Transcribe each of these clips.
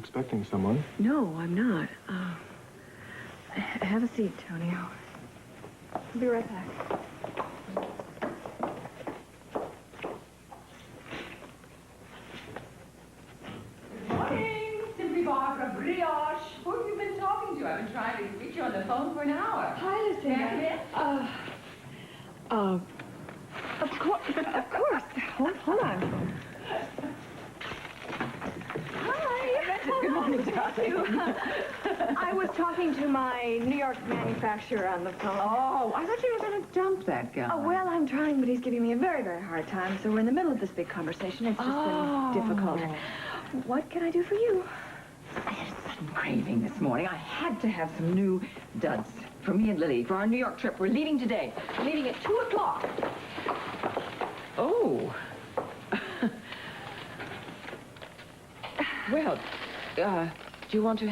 expecting someone. No, I'm not. Have a seat, Tony. I'll be right back. Morning, Simply Barbara Brioche. Who have you been talking to? I've been trying to reach you on the phone for an hour. Hi, Lucinda. Of course. Hold on. Hi. Good morning, darling. I was talking to my New York manufacturer on the phone. Oh, I thought you were going to dump that guy. Oh, well, I'm trying, but he's giving me a very, very hard time, so we're in the middle of this big conversation. It's just been difficult. What can I do for you? I had a sudden craving this morning. I had to have some new duds for me and Lily for our New York trip. We're leaving today. We're leaving at 2 o'clock. Oh. Well, do you want to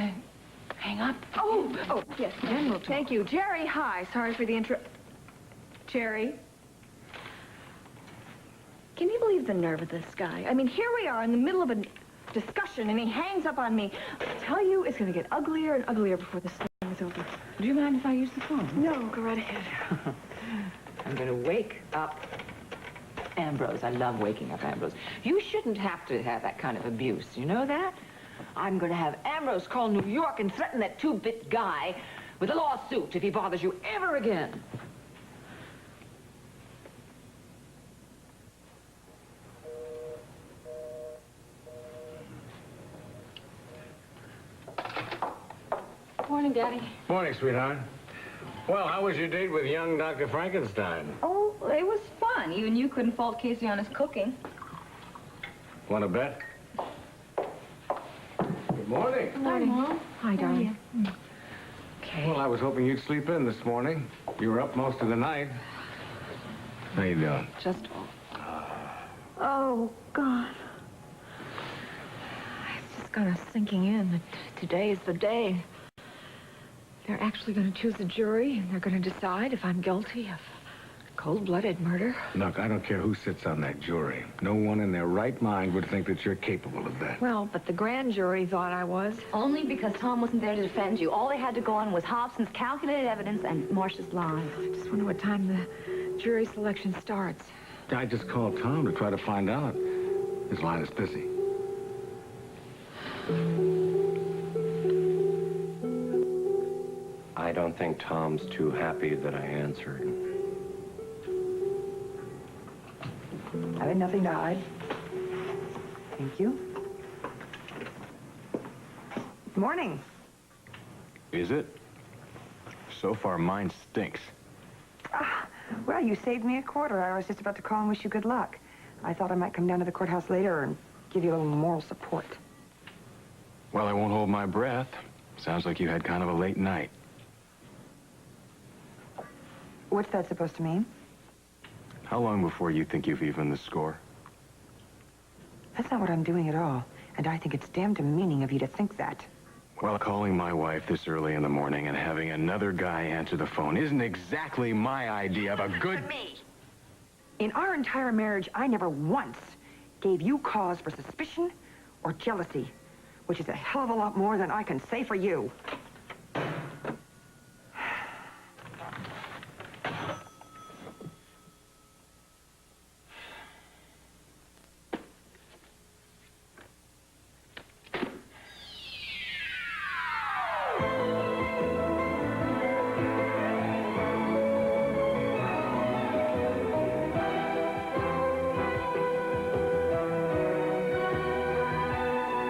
hang up? Oh, yes. Then we'll talk. Thank you. Jerry, hi. Sorry for the intro... Jerry? Can you believe the nerve of this guy? I mean, here we are in the middle of a discussion, and he hangs up on me. I tell you, it's going to get uglier and uglier before this thing is over. Do you mind if I use the phone? No, go right ahead. I'm going to wake up Ambrose. I love waking up Ambrose. You shouldn't have to have that kind of abuse. You know that? I'm going to have Ambrose call New York and threaten that two-bit guy with a lawsuit if he bothers you ever again. Morning, Daddy. Morning, sweetheart. Well, how was your date with young Dr. Frankenstein? Oh, it was fun. Even you couldn't fault Casey on his cooking. Want to bet? Good morning. Good morning. Mom. Hi, darling. Okay. Well, I was hoping you'd sleep in this morning. You were up most of the night. How you doing? Just... Oh, God. It's just kind of sinking in that today is the day. They're actually going to choose a jury, and they're going to decide if I'm guilty of cold-blooded murder. Look, I don't care who sits on that jury. No one in their right mind would think that you're capable of that. Well, but the grand jury thought I was. Only because Tom wasn't there to defend you. All they had to go on was Hobson's calculated evidence and Marcia's lies. I just wonder what time the jury selection starts. I just called Tom to try to find out. His line is busy. I don't think Tom's too happy that I answered. I have nothing to hide. Thank you. Morning. Is it? So far, mine stinks. Well, you saved me a quarter. I was just about to call and wish you good luck. I thought I might come down to the courthouse later and give you a little moral support. Well, I won't hold my breath. Sounds like you had kind of a late night. What's that supposed to mean? How long before you think you've evened the score? That's not what I'm doing at all. And I think it's damn demeaning of you to think that. Well, calling my wife this early in the morning and having another guy answer the phone isn't exactly my idea of a good... Me! In our entire marriage, I never once gave you cause for suspicion or jealousy, which is a hell of a lot more than I can say for you.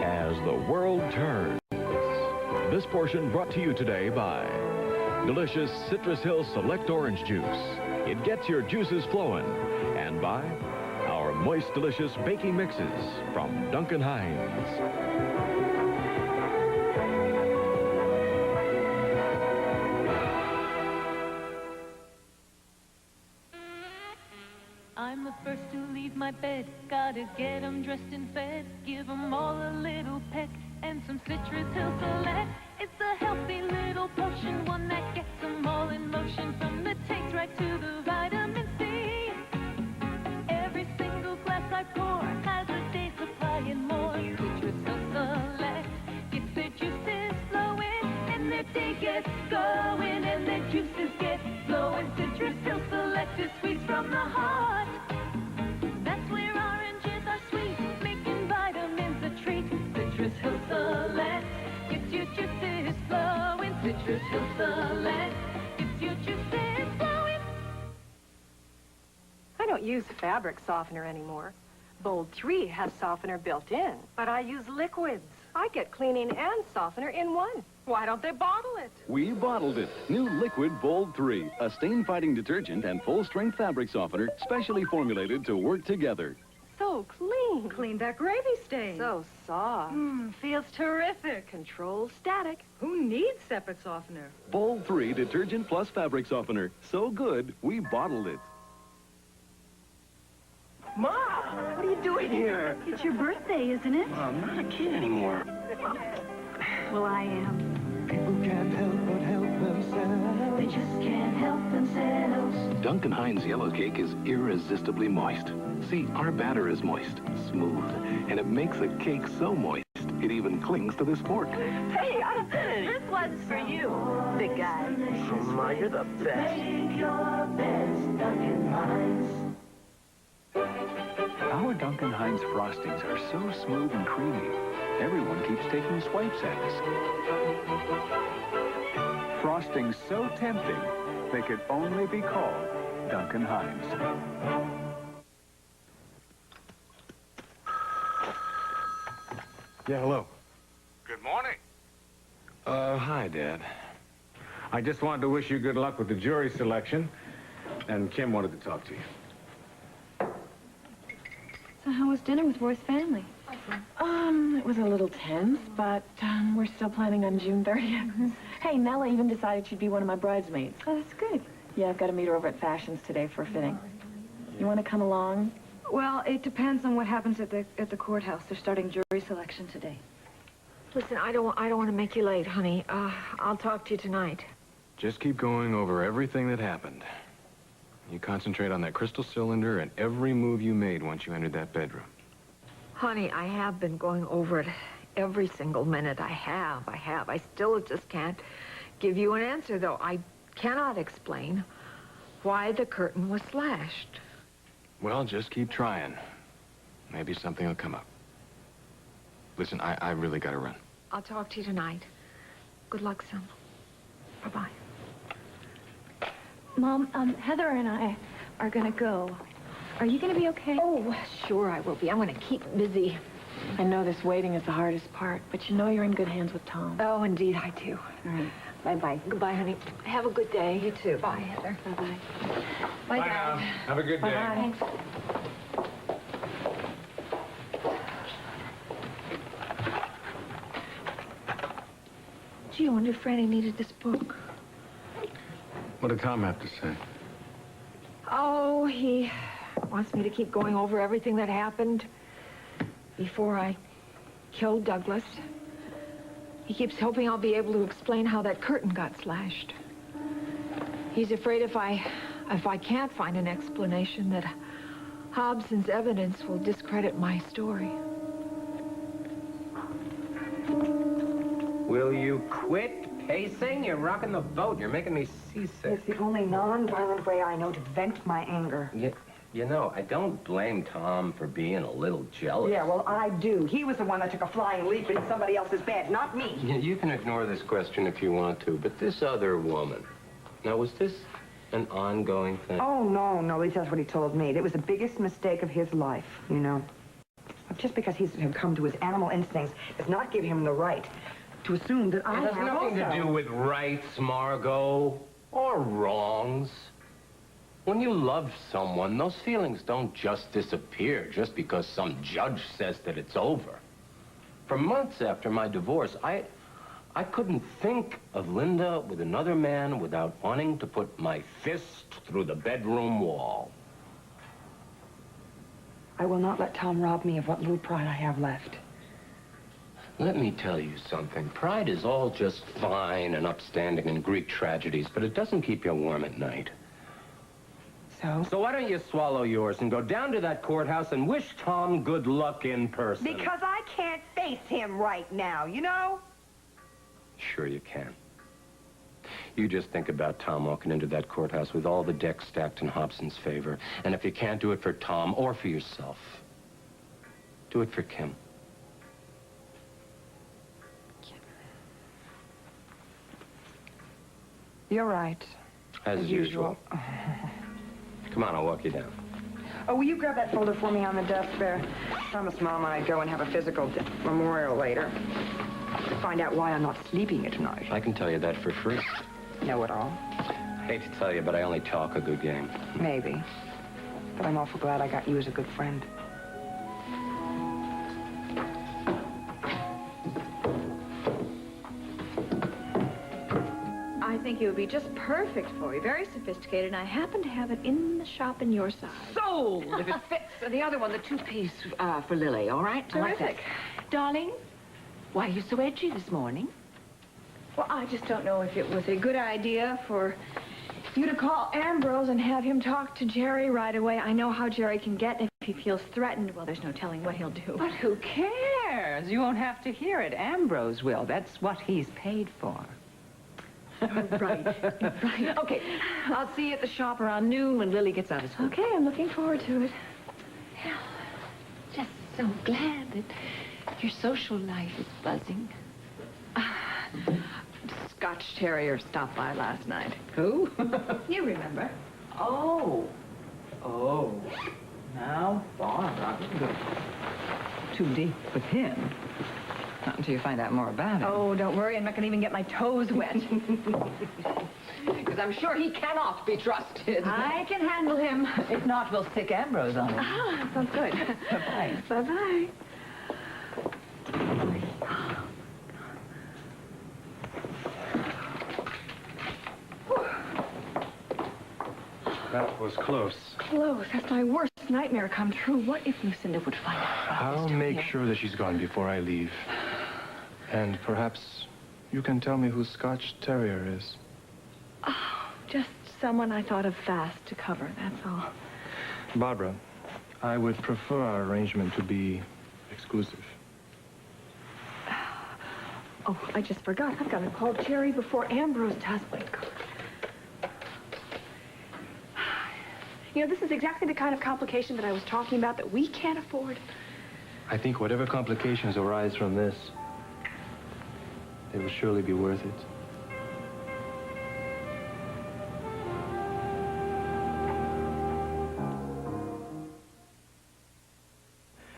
As the world turns. This portion brought to you today by delicious Citrus Hill Select Orange Juice. It gets your juices flowing. And by our moist, delicious baking mixes from Duncan Hines. I'm the first to leave my bed. Gotta get 'em dressed and fed. Give 'em all a little peck and some Citrus Hill Select. It's a healthy little potion, one that gets 'em all in motion. From the taste right to the vitamin C. Every single glass I pour has a day's supply and more. Citrus Hill Select. Get citrus he'll select. It's your juices flowing. I don't use fabric softener anymore. Bold 3 has softener built in. But I use liquids. I get cleaning and softener in one. Why don't they bottle it? We bottled it. New Liquid Bold 3, a stain-fighting detergent and full-strength fabric softener specially formulated to work together. So clean. Clean that gravy stain. So soft. Feels terrific. Controls static. Who needs separate softener? Bold 3 detergent plus fabric softener. So good, we bottled it. Ma, what are you doing here? It's your birthday, isn't it? I'm not a kid anymore. Well, I am. People can't help but help themselves. They just can't help themselves. Duncan Hines yellow cake is irresistibly moist. See, our batter is moist, smooth, and it makes the cake so moist, it even clings to this fork. Hey, I did it. This one's for you, big guy. Oh, Ma, you're the best. Make your best Duncan Hines. Our Duncan Hines frostings are so smooth and creamy, everyone keeps taking swipes at us. Frostings so tempting, they could only be called Duncan Hines. Yeah, hello. Good morning. Hi, Dad. I just wanted to wish you good luck with the jury selection, and Kim wanted to talk to you. So how was dinner with Roy's family? It was a little tense, but we're still planning on June 30th. Hey, Nella even decided she'd be one of my bridesmaids. Oh, that's good. Yeah, I've got to meet her over at Fashions today for a fitting. You want to come along? Well, it depends on what happens at the courthouse. They're starting jury selection today. Listen, I don't want to make you late, honey. I'll talk to you tonight. Just keep going over everything that happened. You concentrate on that crystal cylinder and every move you made once you entered that bedroom. Honey, I have been going over it every single minute. I have. I still just can't give you an answer, though. I cannot explain why the curtain was slashed. Well, just keep trying. Maybe something will come up. Listen, I really gotta run. I'll talk to you tonight. Good luck, son. Bye-bye. Mom, Heather and I are gonna go. Are you gonna be okay? Oh, sure I will be. I'm gonna keep busy. I know this waiting is the hardest part, but you know you're in good hands with Tom. Oh, indeed, I do. All right. Bye-bye. Goodbye, honey. Have a good day. You too. Bye, Heather. Bye-bye. Bye, Bye Dad. now. Have a good day. Bye-bye. Thanks. Gee, I wonder if Franny needed this book. What did Tom have to say? Oh, he wants me to keep going over everything that happened before I killed Douglas. He keeps hoping I'll be able to explain how that curtain got slashed. He's afraid if I can't find an explanation that Hobson's evidence will discredit my story. Will you quit pacing? You're rocking the boat. You're making me seasick. It's the only non-violent way I know to vent my anger. You know, I don't blame Tom for being a little jealous. Yeah, well, I do. He was the one that took a flying leap in somebody else's bed, not me. You can ignore this question if you want to, but this other woman, now, was this an ongoing thing? Oh, no, at least that's what he told me. It was the biggest mistake of his life, you know. Just because he's come to his animal instincts does not give him the right to assume that I have It has nothing to do with rights, Margot, or wrongs. When you love someone, those feelings don't just disappear just because some judge says that it's over. For months after my divorce, I couldn't think of Linda with another man without wanting to put my fist through the bedroom wall. I will not let Tom rob me of what little pride I have left. Let me tell you something. Pride is all just fine and upstanding in Greek tragedies, but it doesn't keep you warm at night. So why don't you swallow yours and go down to that courthouse and wish Tom good luck in person? Because I can't face him right now, you know? Sure you can. You just think about Tom walking into that courthouse with all the decks stacked in Hobson's favor. And if you can't do it for Tom or for yourself, do it for Kim. You're right. As usual. Come on, I'll walk you down. Oh, will you grab that folder for me on the desk there? Promised Mom I'd go and have a physical memorial later. To find out why I'm not sleeping here tonight. I can tell you that for free. Know it all? I hate to tell you, but I only talk a good game. Maybe. But I'm awful glad I got you as a good friend. I think it would be just perfect for you. Very sophisticated, and I happen to have it in the shop in your size. Sold, if it fits. The other one, the two-piece for Lily, all right? I like that. Terrific. Darling, why are you so edgy this morning? Well, I just don't know if it was a good idea for you to call Ambrose and have him talk to Jerry right away. I know how Jerry can get if he feels threatened. Well, there's no telling what he'll do. But who cares? You won't have to hear it. Ambrose will. That's what he's paid for. Right. Okay, I'll see you at the shop around noon when Lily gets out of school. Okay, I'm looking forward to it. Just so glad that your social life is buzzing. Scotch Terrier stopped by last night. Who? You remember. Oh. Now, Barbara, I wouldn't go too deep with him. Not until you find out more about him. Oh, don't worry. I'm not going to even get my toes wet. Because I'm sure he cannot be trusted. I can handle him. If not, we'll stick Ambrose on him. Ah, sounds good. Bye-bye. Bye-bye. That was close. Close. That's my worst nightmare come true. What if Lucinda would find out about I'll this down make here? sure that she's gone before I leave. And perhaps you can tell me who Scotch Terrier is. Oh, just someone I thought of fast to cover, that's all. Barbara, I would prefer our arrangement to be exclusive. Oh, I just forgot. I've got to call Jerry before Ambrose does. Wait, God. You know, this is exactly the kind of complication that I was talking about that we can't afford. I think whatever complications arise from this, they will surely be worth it.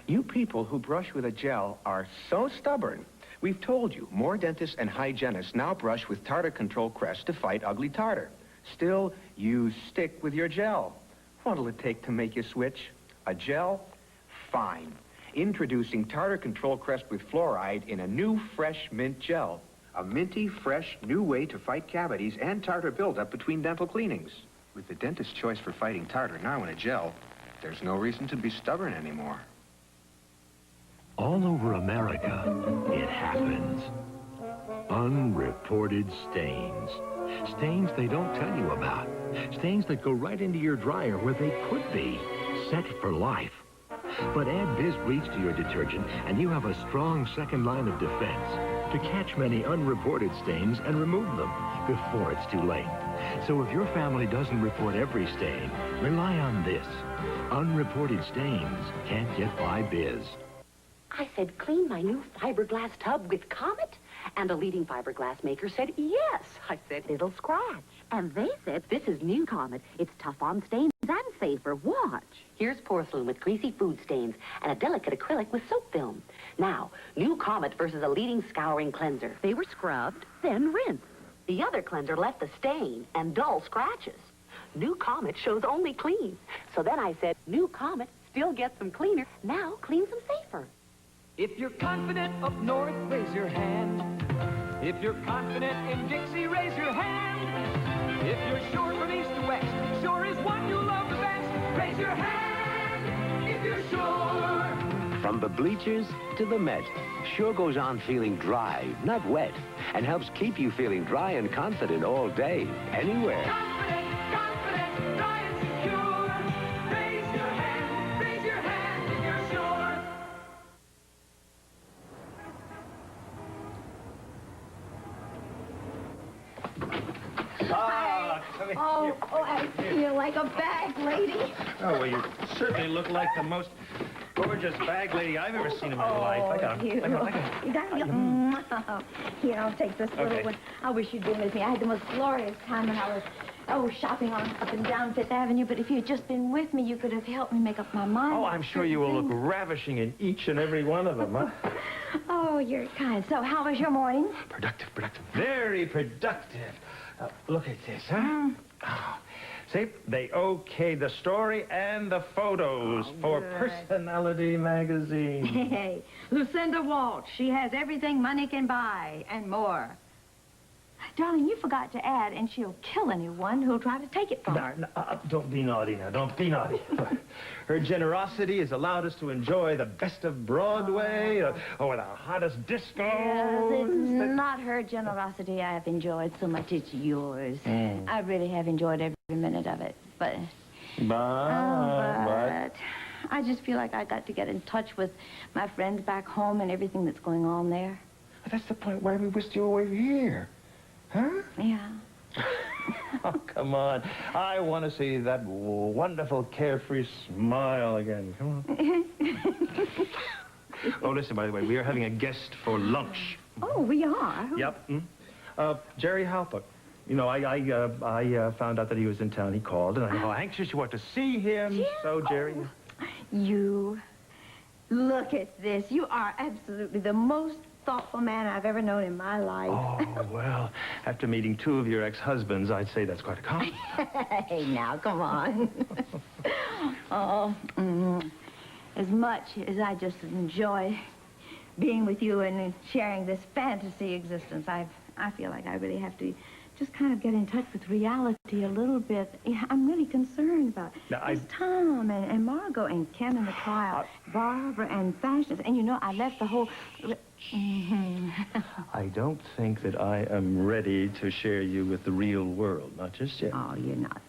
You people who brush with a gel are so stubborn. We've told you, more dentists and hygienists now brush with tartar control crest to fight ugly tartar. Still, you stick with your gel. What'll it take to make you switch? A gel? Fine. Introducing tartar control crest with fluoride in a new fresh mint gel. A minty, fresh, new way to fight cavities and tartar buildup between dental cleanings. With the dentist's choice for fighting tartar now in a gel, there's no reason to be stubborn anymore. All over America, it happens. Unreported stains. Stains they don't tell you about. Stains that go right into your dryer where they could be, set for life. But add Biz Bleach to your detergent and you have a strong second line of defense to catch many unreported stains and remove them before it's too late. So if your family doesn't report every stain, rely on this. Unreported stains can't get by Biz. I said, clean my new fiberglass tub with Comet. And a leading fiberglass maker said, yes. I said, it'll scratch. And they said, this is new Comet. It's tough on stains and safer. Watch. Here's porcelain with greasy food stains and a delicate acrylic with soap film. Now, new Comet versus a leading scouring cleanser. They were scrubbed, then rinsed. The other cleanser left a stain and dull scratches. New Comet shows only clean. So then I said, new Comet still gets them cleaner. Now cleans them safer. If you're confident up north, raise your hand. If you're confident in Dixie, raise your hand. If you're sure from east to west, sure is one you love the best, raise your hand if you're sure. From the bleachers to the Met, Sure goes on feeling dry, not wet, and helps keep you feeling dry and confident all day, anywhere. Confident, dry and secure. Raise your hand if you're sure. Oh, I feel like a bag lady. Oh, well, you certainly look like the most gorgeous bag lady I've ever seen in my life. I got You. You got it? Here, I'll take this little one. I wish you'd been with me. I had the most glorious time when I was, shopping up and down Fifth Avenue. But if you had just been with me, you could have helped me make up my mind. Oh, I'm sure you will look ravishing in each and every one of them, huh? Oh, you're kind. So, how was your morning? Productive. Very productive. Look at this, huh? Oh. See, they okayed the story and the photos for Personality magazine. Hey, Lucinda Walsh. She has everything money can buy and more. Darling, you forgot to add, and she'll kill anyone who'll try to take it from her. Don't be naughty now. Don't be naughty. Her generosity has allowed us to enjoy the best of Broadway, or the hottest disco. Yes, it's not her generosity I have enjoyed so much. It's yours. I really have enjoyed every minute of it. But I just feel like I got to get in touch with my friends back home and everything that's going on there. That's the point why we whisked you away here. Huh? Yeah. Oh, come on. I want to see that wonderful, carefree smile again. Come on. Oh, listen, by the way, we are having a guest for lunch. Oh, we are? Yep. Jerry Halpert. You know, I found out that he was in town. He called, and I know how anxious you are to see him. Jim? So, Jerry... You... Look at this. You are absolutely the most thoughtful man I've ever known in my life. Oh, well, after meeting two of your ex-husbands, I'd say that's quite a compliment. Hey, now, come on. As much as I just enjoy being with you and sharing this fantasy existence, I feel like I really have to just kind of get in touch with reality a little bit. I'm really concerned about Tom and Margot and Ken and the trial, Barbara and fashions. And, you know, I left the whole... I don't think that I am ready to share you with the real world. Not just yet. Oh, you're not.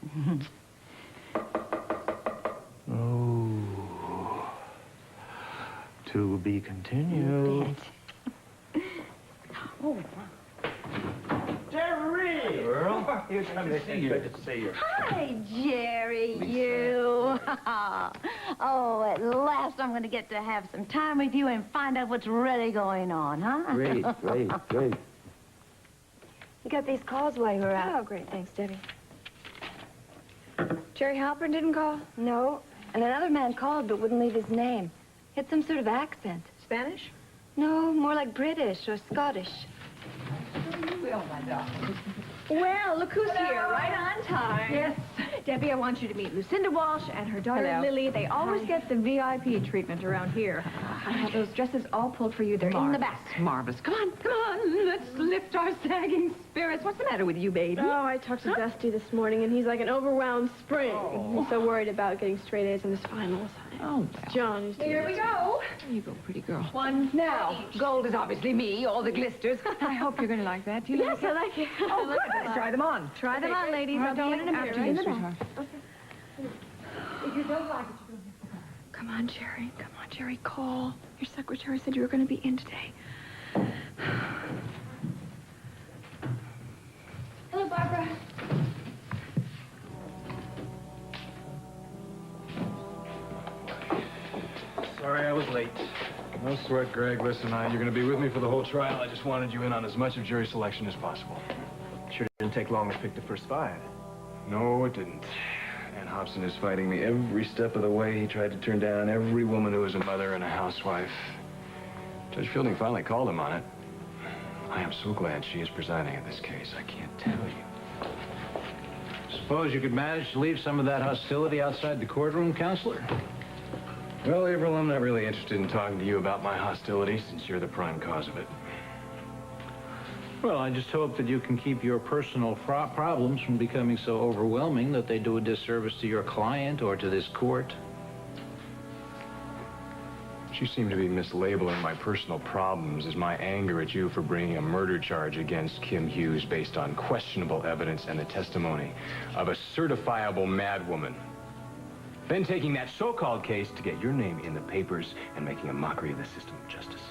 Oh. To be continued. Oh, Jerry! Girl, here's coming to see you. Good to see you. Hi, Jerry, you. Oh, at last I'm going to get to have some time with you and find out what's really going on, huh? Great. You got these calls while you were out. Oh, great. Thanks, Debbie. Jerry Halpern didn't call? No. And another man called but wouldn't leave his name. He had some sort of accent. Spanish? No, more like British or Scottish. Oh, my darling. Well, look who's here, right on time. Yes. Debbie, I want you to meet Lucinda Walsh and her daughter, Lily. They always get the VIP treatment around here. I have those dresses all pulled for you. They're in the back. Marvelous. Come on. Let's lift our sagging spirits. What's the matter with you, baby? Oh, I talked to Dusty this morning, and he's like an overwhelmed spring. He's so worried about getting straight A's in his finals. Oh, well. John is Here we go. There you go, pretty girl. One now. Gold is obviously me, all the glisters. I hope you're going to like that. Do you Yes, I like it. Oh, good. Let's try them on. Try them on, ladies. I'll be in a minute. After you, sweetheart. If you don't like it, you don't. Come on, Jerry. Come on, Jerry. Call. Your secretary said you were going to be in today. Hello, Barbara. Sorry I was late. No sweat, Greg. Listen, you're going to be with me for the whole trial. I just wanted you in on as much of jury selection as possible. Sure didn't take long to pick the first five. No, it didn't. And Hobson is fighting me every step of the way. He tried to turn down every woman who is a mother and a housewife. Judge Fielding finally called him on it. I am so glad she is presiding in this case. I can't tell you. Suppose you could manage to leave some of that hostility outside the courtroom, counselor? Well, April, I'm not really interested in talking to you about my hostility since you're the prime cause of it. Well, I just hope that you can keep your personal problems from becoming so overwhelming that they do a disservice to your client or to this court. You seem to be mislabeling my personal problems as my anger at you for bringing a murder charge against Kim Hughes based on questionable evidence and the testimony of a certifiable madwoman. Then taking that so-called case to get your name in the papers and making a mockery of the system of justice.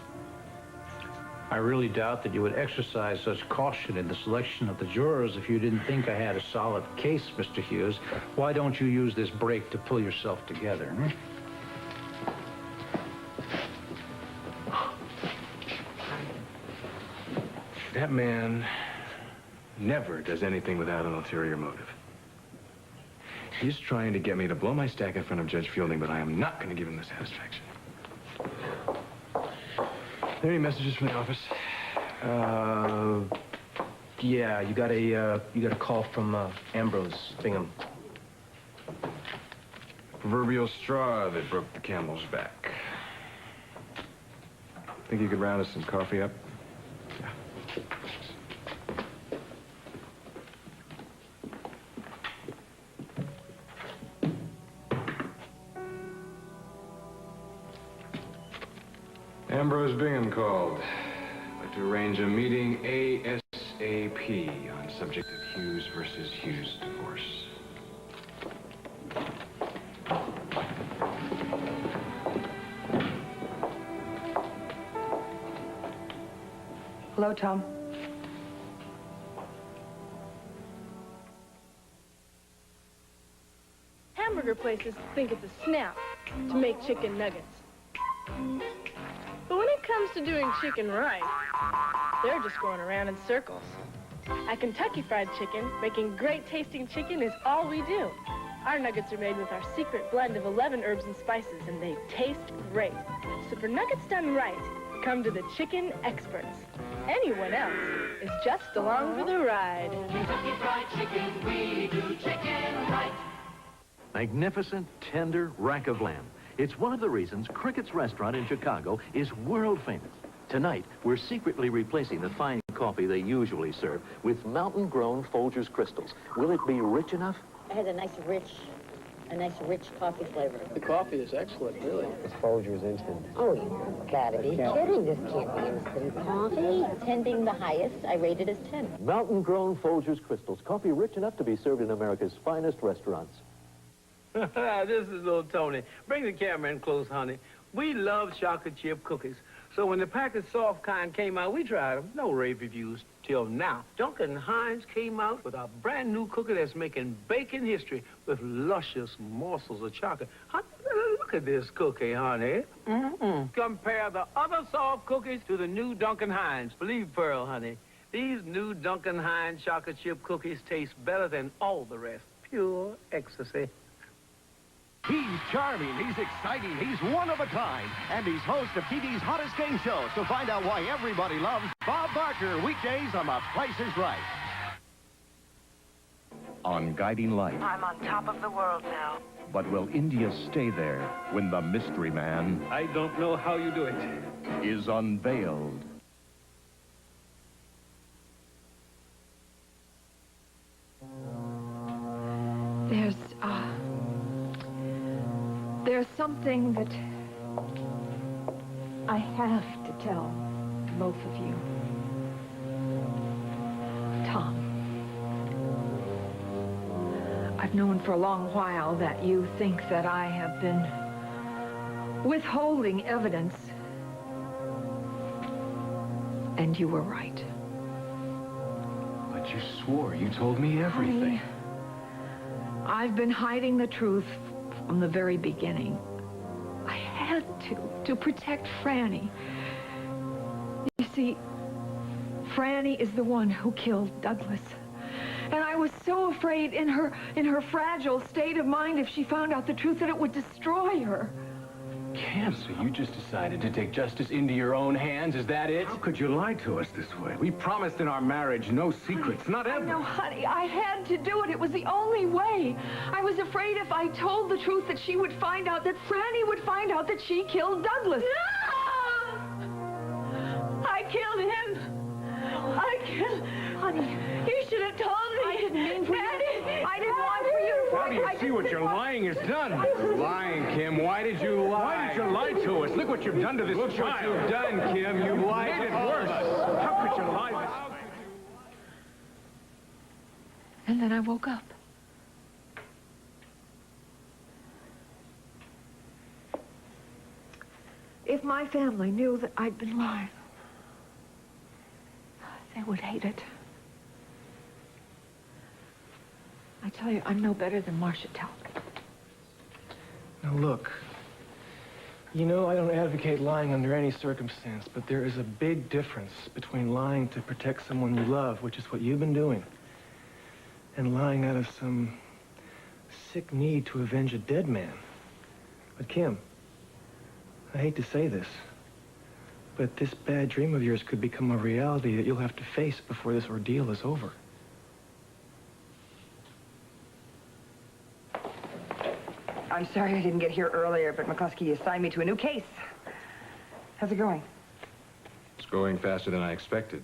I really doubt that you would exercise such caution in the selection of the jurors if you didn't think I had a solid case, Mr. Hughes. Why don't you use this break to pull yourself together, That man never does anything without an ulterior motive. He's trying to get me to blow my stack in front of Judge Fielding, but I am not going to give him the satisfaction. Are there any messages from the office? Yeah, you got a call from Ambrose Bingham. Proverbial straw that broke the camel's back. Think you could round us some coffee up? Ambrose Bingham called. I'd like to arrange a meeting ASAP on subject of Hughes versus Hughes divorce. Hello, Tom. Hamburger places think it's a snap to make chicken nuggets. But when it comes to doing chicken right, they're just going around in circles. At Kentucky Fried Chicken, making great tasting chicken is all we do. Our nuggets are made with our secret blend of 11 herbs and spices, and they taste great. So for nuggets done right, come to the chicken experts. Anyone else is just along for the ride. Kentucky Fried Chicken, we do chicken right. Magnificent, tender rack of lamb. It's one of the reasons Cricket's restaurant in Chicago is world famous. Tonight, we're secretly replacing the fine coffee they usually serve with mountain-grown Folgers crystals. Will it be rich enough? It has a nice rich coffee flavor. The coffee is excellent, really. It's Folgers Instant. Oh, you gotta be kidding. This can't be instant coffee. 10 being the highest, I rate it as 10. Mountain-grown Folgers crystals. Coffee rich enough to be served in America's finest restaurants. This is little Tony. Bring the camera in close, honey. We love chocolate chip cookies. So when the packaged soft kind came out, we tried them. No rave reviews till now. Duncan Hines came out with a brand new cookie that's making baking history with luscious morsels of chocolate. Honey, look at this cookie, honey. Compare the other soft cookies to the new Duncan Hines. Believe Pearl, honey. These new Duncan Hines chocolate chip cookies taste better than all the rest. Pure ecstasy. He's charming, he's exciting, he's one of a kind, and he's host of TV's hottest game show. So find out why everybody loves Bob Barker, weekdays on The Price is Right. On Guiding Light. I'm on top of the world now. But will India stay there when the mystery man... I don't know how you do it. ...is unveiled? There's something that I have to tell both of you. Tom, I've known for a long while that you think that I have been withholding evidence. And you were right. But you swore you told me everything. Honey, I've been hiding the truth from the very beginning. I had to protect Franny. You see, Franny is the one who killed Douglas. And I was so afraid in her fragile state of mind, if she found out the truth, that it would destroy her. Kim, so you just decided to take justice into your own hands? Is that it? How could you lie to us this way? We promised in our marriage no secrets, not ever. No, honey, I had to do it. It was the only way. I was afraid if I told the truth that she would find out, that Franny would find out that she killed Douglas. No! I killed him. Honey, you should have told me. I didn't mean for you. I didn't want for you to How do you see what your lying has done? You're lying, Kim. Why did you lie? Why did you lie to us? Look what you've done to this child. Look what you've done, Kim. You lied made it to all worse. of us. How could you lie this way? And then I woke up. If my family knew that I'd been lying, they would hate it. I tell you, I'm no better than Marcia Talbot. Now, look, You know, I don't advocate lying under any circumstance, but there is a big difference between lying to protect someone you love, which is what you've been doing, and lying out of some sick need to avenge a dead man. But Kim, I hate to say this, but this bad dream of yours could become a reality that you'll have to face before this ordeal is over. I'm sorry I didn't get here earlier, but McCluskey assigned me to a new case. How's it going? It's going faster than I expected.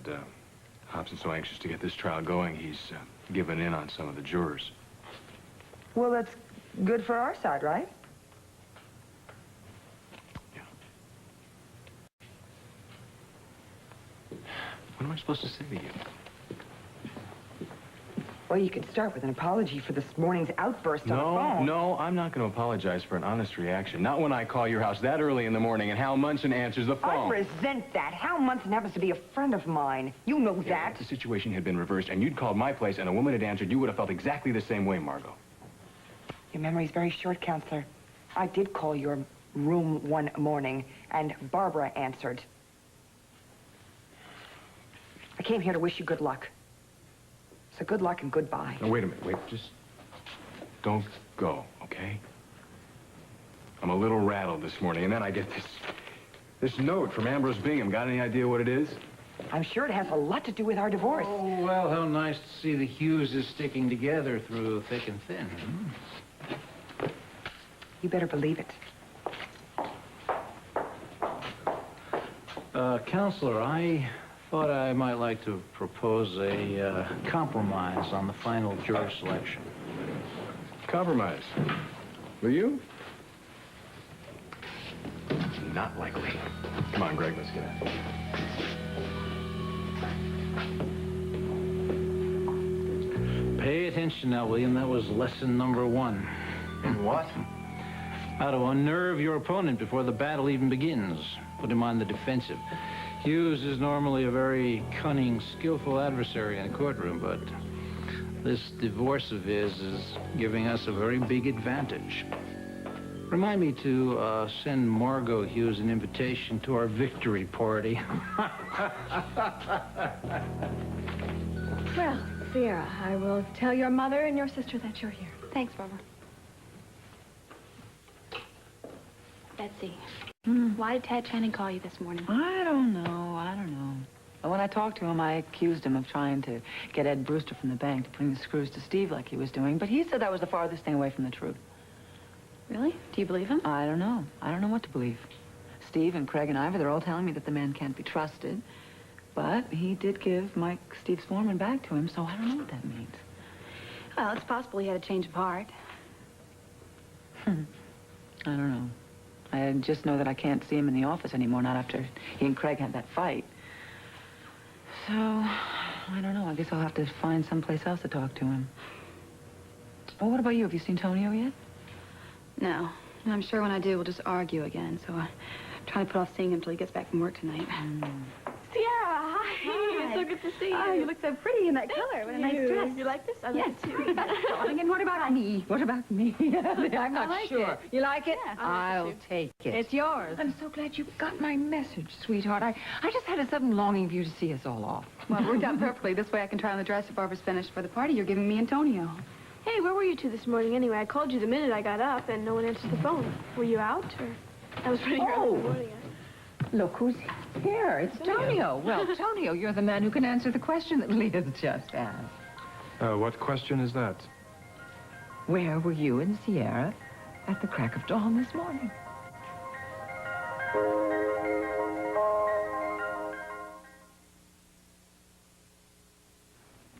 Hobson's so anxious to get this trial going, he's given in on some of the jurors. Well, that's good for our side, right? What am I supposed to say to you? Well, you could start with an apology for this morning's outburst on the phone. No, I'm not going to apologize for an honest reaction. Not when I call your house that early in the morning and Hal Munson answers the phone. I resent that. Hal Munson happens to be a friend of mine. You know that. If the situation had been reversed and you'd called my place and a woman had answered, you would have felt exactly the same way, Margot. Your memory's very short, Counselor. I did call your room one morning, and Barbara answered. I came here to wish you good luck. So good luck and goodbye. Now, wait a minute. Wait, just don't go, okay? I'm a little rattled this morning, and then I get this note from Ambrose Bingham. Got any idea what it is? I'm sure it has a lot to do with our divorce. Oh, well, how nice to see the Hugheses sticking together through thick and thin. You better believe it. Counselor, I thought I might like to propose a compromise on the final juror selection. Compromise? Will you? Not likely. Come on, Greg, let's get out of here. Pay attention now, William. That was lesson number 1. In what? How to unnerve your opponent before the battle even begins. Put him on the defensive. Hughes is normally a very cunning, skillful adversary in a courtroom, but this divorce of his is giving us a very big advantage. Remind me to send Margot Hughes an invitation to our victory party. Well, Sierra, I will tell your mother and your sister that you're here. Thanks, Barbara. Betsy, why did Ted Channing call you this morning? I don't know. When I talked to him, I accused him of trying to get Ed Brewster from the bank to bring the screws to Steve like he was doing, but he said that was the farthest thing away from the truth. Really? Do you believe him? I don't know. I don't know what to believe. Steve and Craig and Ivor, they're all telling me that the man can't be trusted, but he did give Mike Steve's foreman back to him, so I don't know what that means. Well, it's possible he had a change of heart. I don't know. I just know that I can't see him in the office anymore, not after he and Craig had that fight. So, I don't know. I guess I'll have to find someplace else to talk to him. Well, what about you? Have you seen Tonio yet? No. I'm sure when I do, we'll just argue again, so I'm trying to put off seeing him until he gets back from work tonight. Sierra, hi. Hi. It's so good to see you. Oh, you look so pretty in that color. What a nice dress. You like this? I Yes. like it too. Darling, and what about me? What about me? I'm not like sure. it. You like it? Yeah, I'll take it. It's yours. I'm so glad you got my message, sweetheart. I just had a sudden longing for you to see us all off. Well, it worked out perfectly. This way I can try on the dress if Barbara's finished for the party you're giving me and Tonio. Hey, where were you two this morning anyway? I called you the minute I got up and no one answered the phone. Were you out or? That was pretty early in the morning. Look who's here. It's Tonio. Well, Tonio, you're the man who can answer the question that Leah's just asked. What question is that? Where were you and Sierra at the crack of dawn this morning?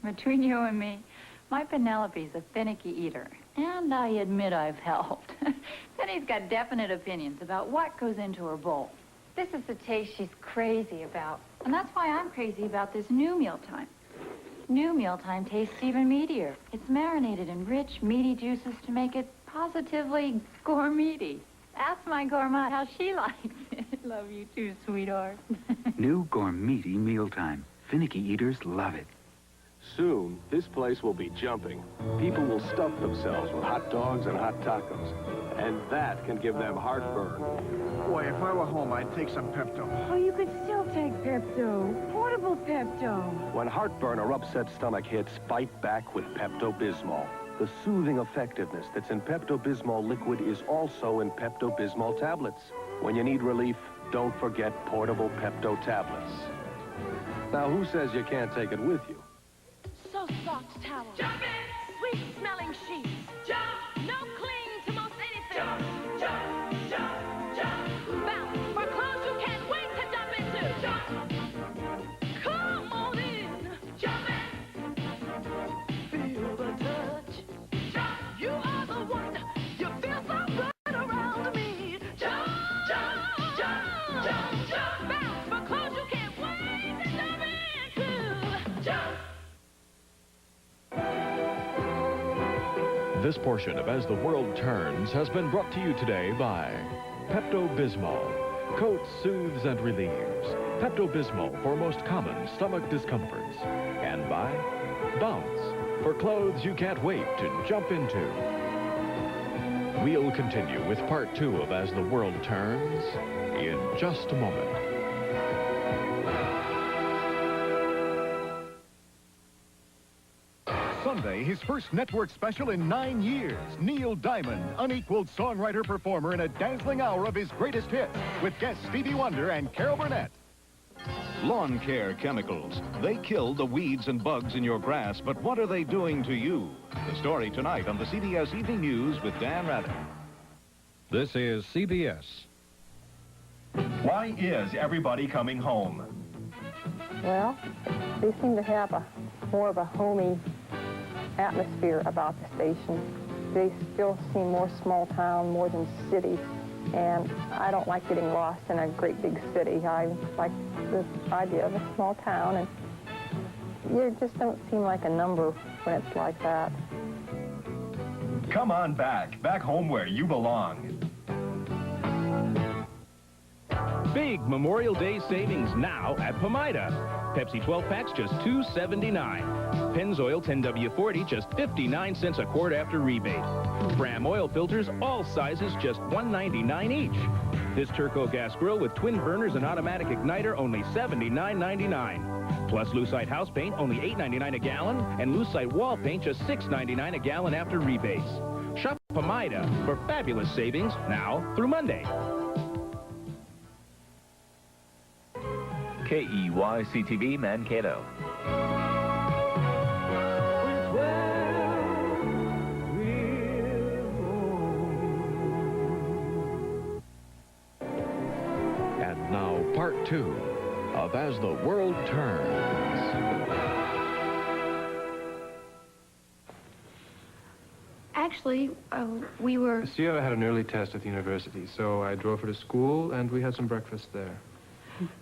Between you and me, my Penelope's a finicky eater, and I admit I've helped. Penny's got definite opinions about what goes into her bowl. This is the taste she's crazy about, and that's why I'm crazy about this new mealtime. New mealtime tastes even meatier. It's marinated in rich, meaty juices to make it positively gourmety. Ask my gourmet how she likes it. Love you too, sweetheart. New gourmety mealtime. Finicky eaters love it. Soon, this place will be jumping. People will stuff themselves with hot dogs and hot tacos. And that can give them heartburn. Boy, if I were home, I'd take some Pepto. Oh, you could still take Pepto. Portable Pepto. When heartburn or upset stomach hits, fight back with Pepto-Bismol. The soothing effectiveness that's in Pepto-Bismol liquid is also in Pepto-Bismol tablets. When you need relief, don't forget portable Pepto tablets. Now, who says you can't take it with you? So soft towels. Jump in! Sweet smelling sheets. Jump! No cling to most anything. Jump, jump, jump, jump. Bounce for clothes you can't wait to jump into. Jump! Come on in. Jump in! Feel the touch. Jump! You are the one. You feel so good around me. Jump, jump, jump, jump, jump. Bounce for clothes you can't wait to jump into. Jump! This portion of As the World Turns has been brought to you today by Pepto-Bismol. Coats, soothes, and relieves. Pepto-Bismol for most common stomach discomforts. And by Bounce for clothes you can't wait to jump into. We'll continue with part 2 of As the World Turns in just a moment. Sunday, his first network special in 9 years. Neil Diamond, unequaled songwriter-performer in a dazzling hour of his greatest hits with guests Stevie Wonder and Carol Burnett. Lawn care chemicals. They kill the weeds and bugs in your grass, but what are they doing to you? The story tonight on the CBS Evening News with Dan Rather. This is CBS. Why is everybody coming home? Well, they seem to have more of a homey atmosphere about the station. They still seem more small town, more than city, and I don't like getting lost in a great big city. I like the idea of a small town, and you just don't seem like a number when it's like that. Come on back home where you belong. Big Memorial Day savings now at Pomida. Pepsi 12 packs just $2.79. Pennzoil 10W40 just 59 cents a quart after rebate. Fram oil filters, all sizes, just $1.99 each. This Turco gas grill with twin burners and automatic igniter, only $79.99. Plus Lucite house paint, only $8.99 a gallon, and Lucite wall paint, just $6.99 a gallon after rebates. Shop Pomida for fabulous savings now through Monday. KEYC-TV Mankato. And now part 2 of As the World Turns. Actually, we were... Sierra had an early test at the university, so I drove her to school, and we had some breakfast there.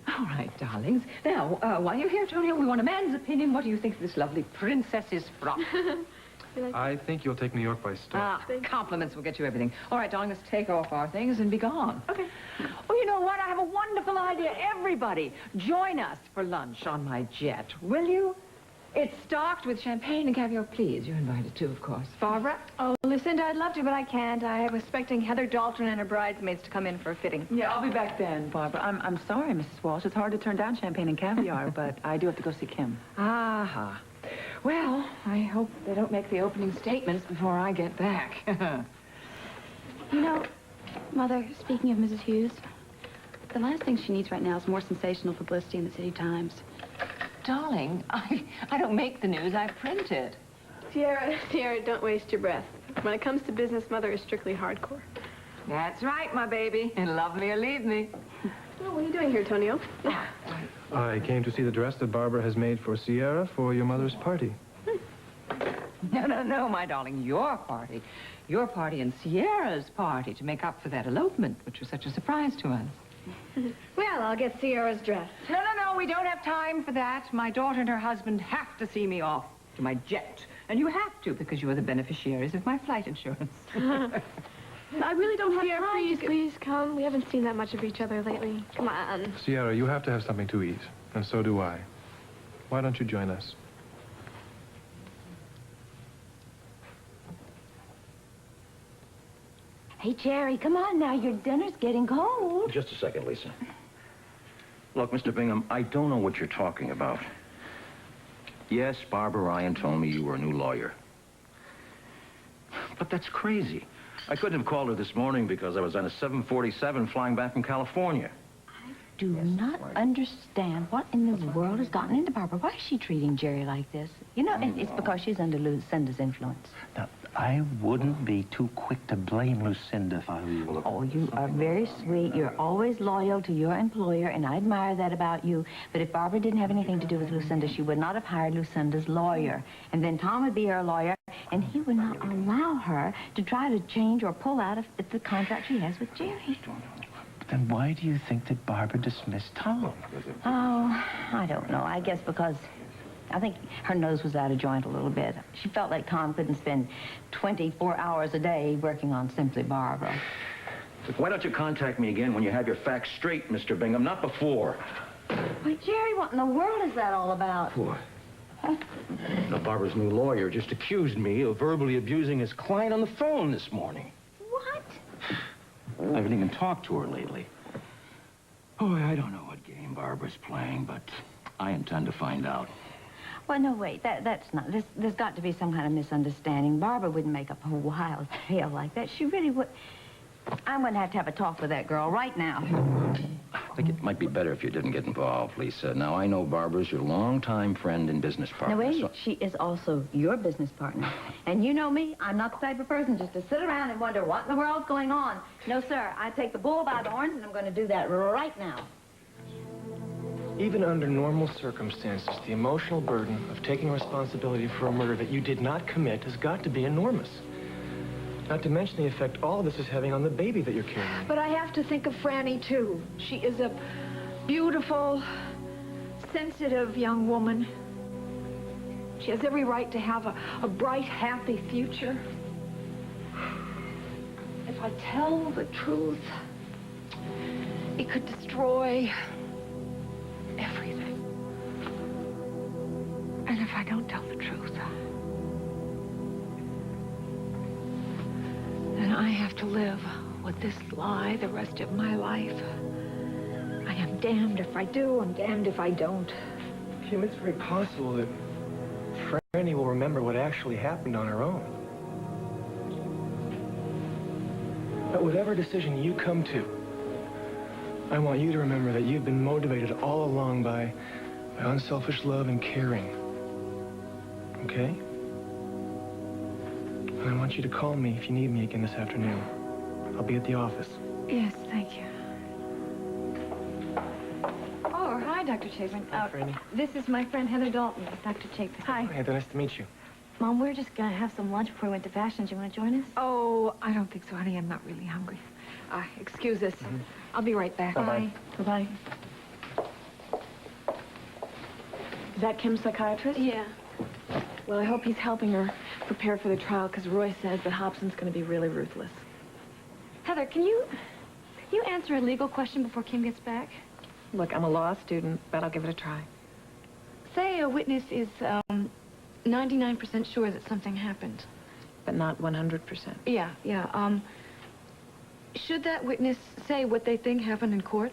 All right, darlings. Now, while you're here, Tonio, we want a man's opinion. What do you think of this lovely princess's frock? I think you'll take New York by storm. Compliments will get you everything. All right, darling, let's take off our things and be gone. Okay. Oh, you know what? I have a wonderful idea. Everybody, join us for lunch on my jet, will you? It's stocked with champagne and caviar. Please, you're invited too, of course. Barbara? Oh, Lucinda, I'd love to, but I can't. I was expecting Heather Dalton and her bridesmaids to come in for a fitting. Yeah, I'll be back then, Barbara. I'm sorry, Mrs. Walsh. It's hard to turn down champagne and caviar, but I do have to go see Kim. Aha. Well, I hope they don't make the opening statements before I get back. You know, Mother, speaking of Mrs. Hughes, the last thing she needs right now is more sensational publicity in the City Times. Darling, I don't make the news, I print it. Sierra, don't waste your breath. When it comes to business, Mother is strictly hardcore. That's right, my baby. And love me or leave me. Oh, what are you doing here, Tonio? I came to see the dress that Barbara has made for Sierra for your mother's party. No, my darling, your party. Your party and Sierra's party to make up for that elopement, which was such a surprise to us. Well, I'll get Sierra's dress. No, we don't have time for that. My daughter and her husband have to see me off to my jet. And you have to, because you are the beneficiaries of my flight insurance. I really don't have time. Please come. We haven't seen that much of each other lately. Come on. Sierra, you have to have something to eat, and so do I. Why don't you join us? Hey, Jerry, come on now. Your dinner's getting cold. Just a second, Lisa. Look, Mr. Bingham, I don't know what you're talking about. Yes, Barbara Ryan told me you were a new lawyer. But that's crazy. I couldn't have called her this morning because I was on a 747 flying back from California. Do not understand what in the world has gotten into Barbara. Why is she treating Jerry like this? You know, it's because she's under Lucinda's influence. Now, I wouldn't be too quick to blame Lucinda if I were you. Oh, you are very sweet. You're always loyal to your employer, and I admire that about you. But if Barbara didn't have anything to do with Lucinda, she would not have hired Lucinda's lawyer. And then Tom would be her lawyer, and he would not allow her to try to change or pull out of the contract she has with Jerry. Then why do you think that Barbara dismissed Tom? Oh, I don't know. I guess because I think her nose was out of joint a little bit. She felt like Tom couldn't spend 24 hours a day working on Simply Barbara. Look, why don't you contact me again when you have your facts straight, Mr. Bingham, not before. Wait, Jerry, what in the world is that all about? What? Now, Barbara's new lawyer just accused me of verbally abusing his client on the phone this morning. What? I haven't even talked to her lately. Oh, I don't know what game Barbara's playing, but I intend to find out. Well, no, wait, that's not. There's got to be some kind of misunderstanding. Barbara wouldn't make up a wild tale like that. She really would. I'm going to have a talk with that girl right now. I think it might be better if you didn't get involved, Lisa. Now, I know Barbara's your longtime friend and business partner. No, wait, so... she is also your business partner. And you know me, I'm not the type of person just to sit around and wonder what in the world's going on. No, sir, I take the bull by the horns, and I'm going to do that right now. Even under normal circumstances, the emotional burden of taking responsibility for a murder that you did not commit has got to be enormous. Not to mention the effect all of this is having on the baby that you're carrying. But I have to think of Franny, too. She is a beautiful, sensitive young woman. She has every right to have a bright, happy future. If I tell the truth, it could destroy everything. And if I don't tell the truth, then I have to live with this lie the rest of my life. I am damned if I do, I'm damned if I don't. Kim, it's very possible that Franny will remember what actually happened on her own. But whatever decision you come to, I want you to remember that you've been motivated all along by unselfish love and caring. Okay? And I want you to call me if you need me again this afternoon. I'll be at the office. Yes, thank you. Oh, hi, Dr. Chapin. Hi, Franny. This is my friend Heather Dalton, Dr. Chapin. Hi. Hey, Heather, nice to meet you. Mom, we're just going to have some lunch before we went to Fashions. You want to join us? Oh, I don't think so, honey. I'm not really hungry. Excuse us. I'll be right back. Bye-bye. Bye-bye. Is that Kim's psychiatrist? Yeah. Well, I hope he's helping her prepare for the trial, because Roy says that Hobson's going to be really ruthless. Heather, can you answer a legal question before Kim gets back? Look, I'm a law student, but I'll give it a try. Say a witness is 99% sure that something happened. But not 100%. Yeah. Should that witness say what they think happened in court?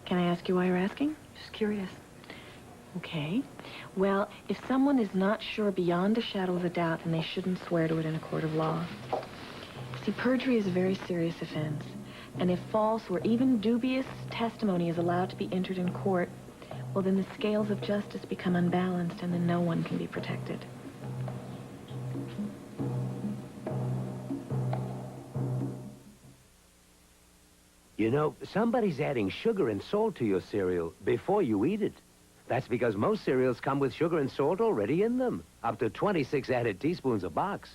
Can I ask you why you're asking? Just curious. Okay. Well, if someone is not sure beyond a shadow of a doubt, then they shouldn't swear to it in a court of law. See, perjury is a very serious offense. And if false or even dubious testimony is allowed to be entered in court, well, then the scales of justice become unbalanced, and then no one can be protected. You know, somebody's adding sugar and salt to your cereal before you eat it. That's because most cereals come with sugar and salt already in them, up to 26 added teaspoons a box.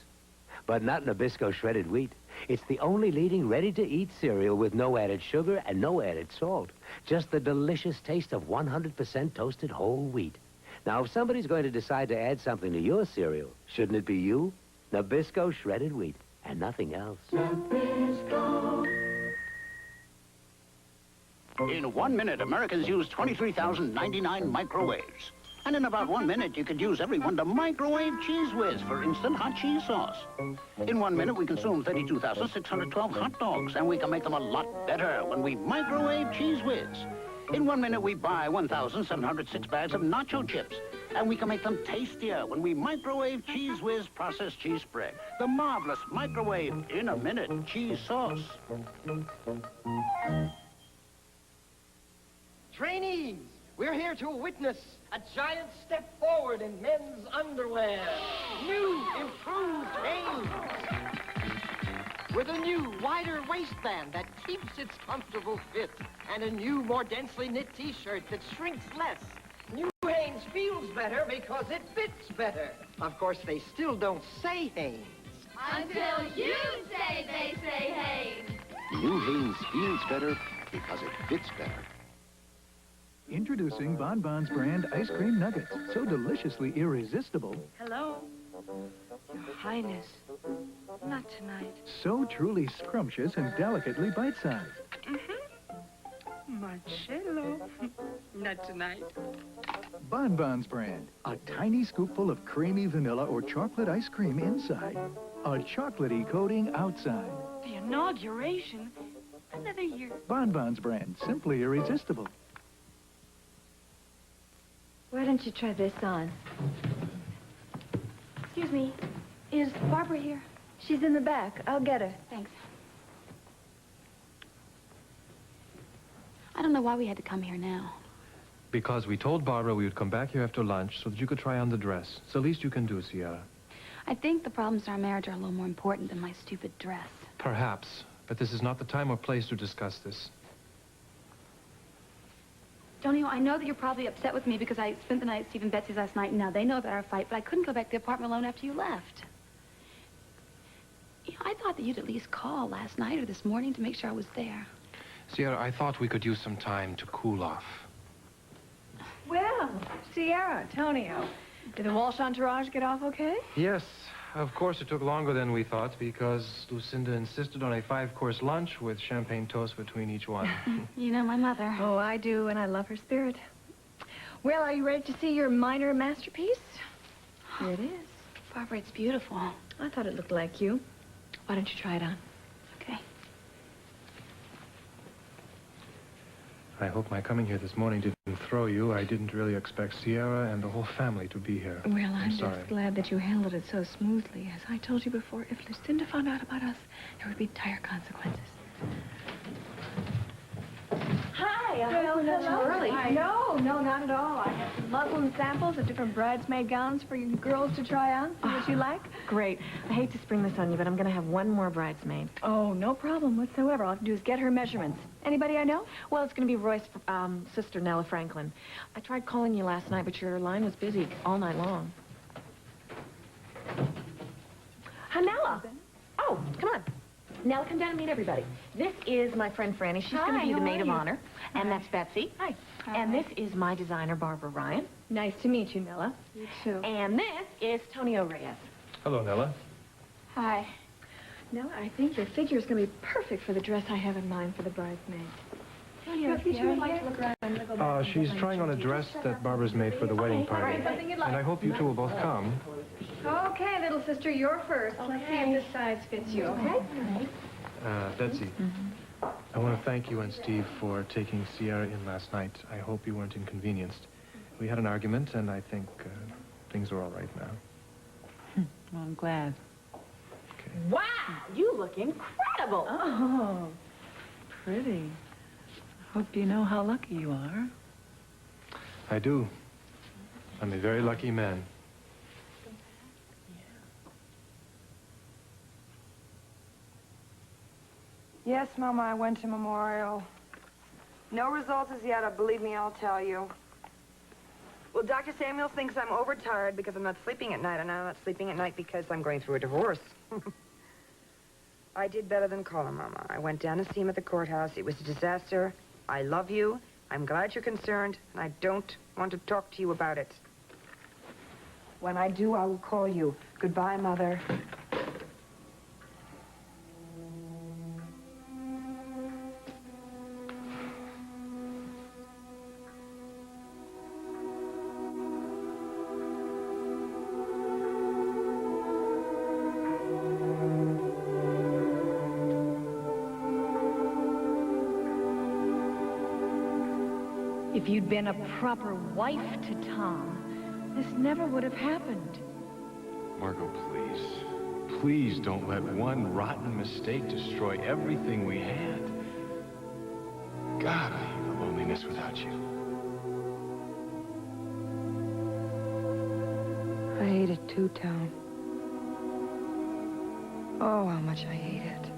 But not Nabisco shredded wheat. It's the only leading ready-to-eat cereal with no added sugar and no added salt. Just the delicious taste of 100% toasted whole wheat. Now, if somebody's going to decide to add something to your cereal, shouldn't it be you? Nabisco shredded wheat, and nothing else. Nabisco. In 1 minute, Americans use 23,099 microwaves. And in about 1 minute, you could use every one to microwave Cheese Whiz for instant hot cheese sauce. In 1 minute, we consume 32,612 hot dogs, and we can make them a lot better when we microwave Cheese Whiz. In 1 minute, we buy 1,706 bags of nacho chips, and we can make them tastier when we microwave Cheese Whiz processed cheese spread. The marvelous microwave in a minute cheese sauce. Trainees, we're here to witness a giant step forward in men's underwear. New, improved Hanes. With a new, wider waistband that keeps its comfortable fit. And a new, more densely knit T-shirt that shrinks less. New Hanes feels better because it fits better. Of course, they still don't say Hanes. Until you say they say Hanes. New Hanes feels better because it fits better. Introducing Bon Bon's brand ice cream nuggets. So deliciously irresistible. Hello? Your Highness. Not tonight. So truly scrumptious and delicately bite-sized. Marcello. Not tonight. Bon Bon's brand. A tiny scoopful of creamy vanilla or chocolate ice cream inside. A chocolatey coating outside. The inauguration. Another year. Bon Bon's brand. Simply irresistible. Why don't you try this on? Excuse me. Is Barbara here? She's in the back. I'll get her. Thanks. I don't know why we had to come here now. Because we told Barbara we would come back here after lunch so that you could try on the dress. It's the least you can do, Sierra. I think the problems in our marriage are a little more important than my stupid dress. Perhaps, but this is not the time or place to discuss this. Donio, I know that you're probably upset with me because I spent the night at Steve and Betsy's last night, and now they know about our fight, but I couldn't go back to the apartment alone after you left. You know, I thought that you'd at least call last night or this morning to make sure I was there. Sierra, I thought we could use some time to cool off. Well, Sierra, Tonio, did the Walsh entourage get off okay? Yes, of course it took longer than we thought because Lucinda insisted on a 5-course lunch with champagne toast between each one. You know my mother. Oh, I do, and I love her spirit. Well, are you ready to see your minor masterpiece? Here it is. Barbara, it's beautiful. I thought it looked like you. Why don't you try it on? Okay. I hope my coming here this morning didn't throw you. I didn't really expect Sierra and the whole family to be here. Well, I'm sorry. just glad that you handled it so smoothly. As I told you before, if Lucinda found out about us, there would be dire consequences. Hi, I hope we're not too early. No, not at all. I have some muslin samples of different bridesmaid gowns for you girls to try on. See what you like. Great. I hate to spring this on you, but I'm going to have one more bridesmaid. Oh, no problem whatsoever. All I have to do is get her measurements. Anybody I know? Well, it's going to be Roy's sister, Nella Franklin. I tried calling you last night, but your line was busy all night long. Nella! Oh, come on. Nella, come down and meet everybody. This is my friend Franny. She's going to be the maid of honor. And that's Betsy. Hi. And this is my designer, Barbara Ryan. Nice to meet you, Nella. You too. And this is Tonio Reyes. Hello, Nella. Hi. Nella, I think your figure is going to be perfect for the dress I have in mind for the bridesmaid. If you would like to look around, I'm going to go back. She's trying on a dress that Barbara's made for the wedding party. Right, something you'd like. And I hope you two will both come. Okay, little sister, you're first. Let's see if this size fits you, okay? Betsy, I want to thank you and Steve for taking Sierra in last night. I hope you weren't inconvenienced. We had an argument, and I think things are all right now. Well, I'm glad. Wow! You look incredible! Oh, pretty. Hope you know how lucky you are. I do. I'm a very lucky man. Yes, Mama, I went to Memorial. No results as yet, believe me, I'll tell you. Well, Dr. Samuels thinks I'm overtired because I'm not sleeping at night, and I'm not sleeping at night because I'm going through a divorce. I did better than call him, Mama. I went down to see him at the courthouse. It was a disaster. I love you. I'm glad you're concerned, and I don't want to talk to you about it. When I do, I will call you. Goodbye, Mother. If you'd been a proper wife to Tom, this never would have happened. Margot, please. Please don't let one rotten mistake destroy everything we had. God, I hate the loneliness without you. I hate it too, Tom. Oh, how much I hate it.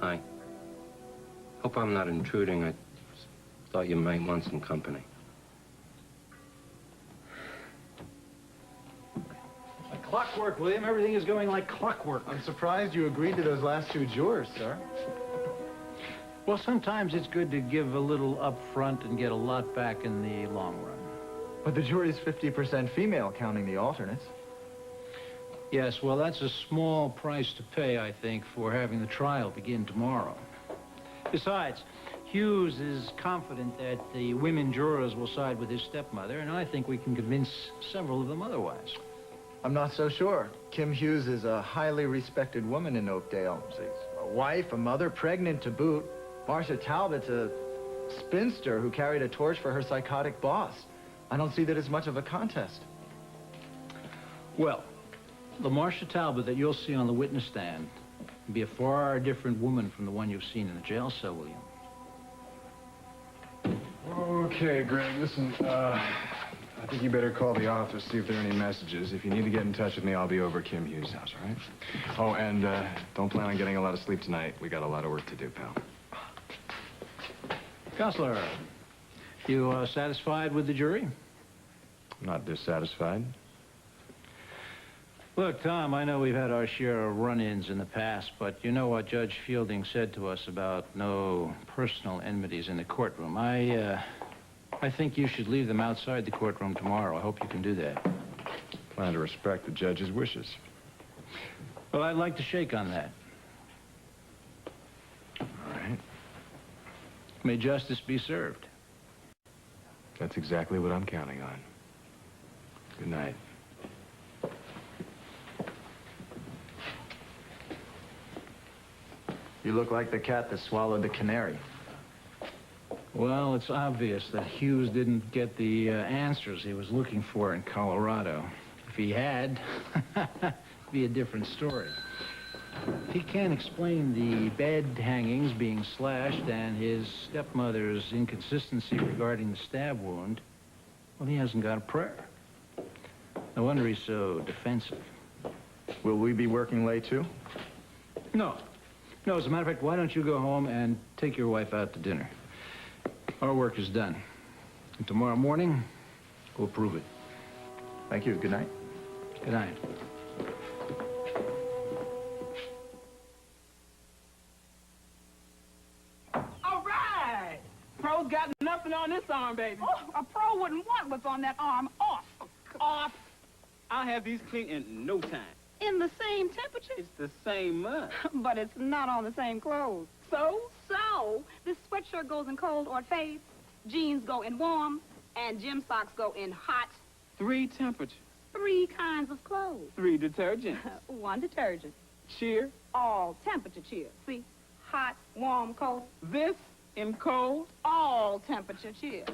Hi. Hope I'm not intruding. I thought you might want some company. Like clockwork, William. Everything is going like clockwork. I'm surprised you agreed to those last 2 jurors, sir. Well, sometimes it's good to give a little up front and get a lot back in the long run. But the jury's 50% female, counting the alternates. Yes, well, that's a small price to pay, I think, for having the trial begin tomorrow. Besides, Hughes is confident that the women jurors will side with his stepmother, and I think we can convince several of them otherwise. I'm not so sure. Kim Hughes is a highly respected woman in Oakdale. She's a wife, a mother, pregnant to boot. Marcia Talbot's a spinster who carried a torch for her psychotic boss. I don't see that as much of a contest. Well, the Marcia Talbot that you'll see on the witness stand will be a far different woman from the one you've seen in the jail cell, William. Okay, Greg, listen, I think you better call the office, see if there are any messages. If you need to get in touch with me, I'll be over at Kim Hughes' house, all right? Oh, and don't plan on getting a lot of sleep tonight. We got a lot of work to do, pal. Counselor, you satisfied with the jury? Not dissatisfied. Look, Tom, I know we've had our share of run-ins in the past, but you know what Judge Fielding said to us about no personal enmities in the courtroom. I think you should leave them outside the courtroom tomorrow. I hope you can do that. Plan to respect the judge's wishes. Well, I'd like to shake on that. All right. May justice be served. That's exactly what I'm counting on. Good night. You look like the cat that swallowed the canary. Well, it's obvious that Hughes didn't get the answers he was looking for in Colorado. If he had, it'd be a different story. He can't explain the bed hangings being slashed and his stepmother's inconsistency regarding the stab wound. Well, he hasn't got a prayer. No wonder he's so defensive. Will we be working late, too? No. No, as a matter of fact, why don't you go home and take your wife out to dinner? Our work is done. And tomorrow morning, we'll prove it. Thank you. Good night. Good night. All right! Pro's got nothing on this arm, baby. Oh, a pro wouldn't want what's on that arm off. Off. I'll have these clean in no time. In the same temperature? It's the same month. But it's not on the same clothes. So? So, this sweatshirt goes in cold or it fades, jeans go in warm, and gym socks go in hot. 3 temperatures. 3 kinds of clothes. 3 detergents. 1 detergent. Cheer. All temperature cheer. See? Hot, warm, cold. This in cold. All temperature cheer.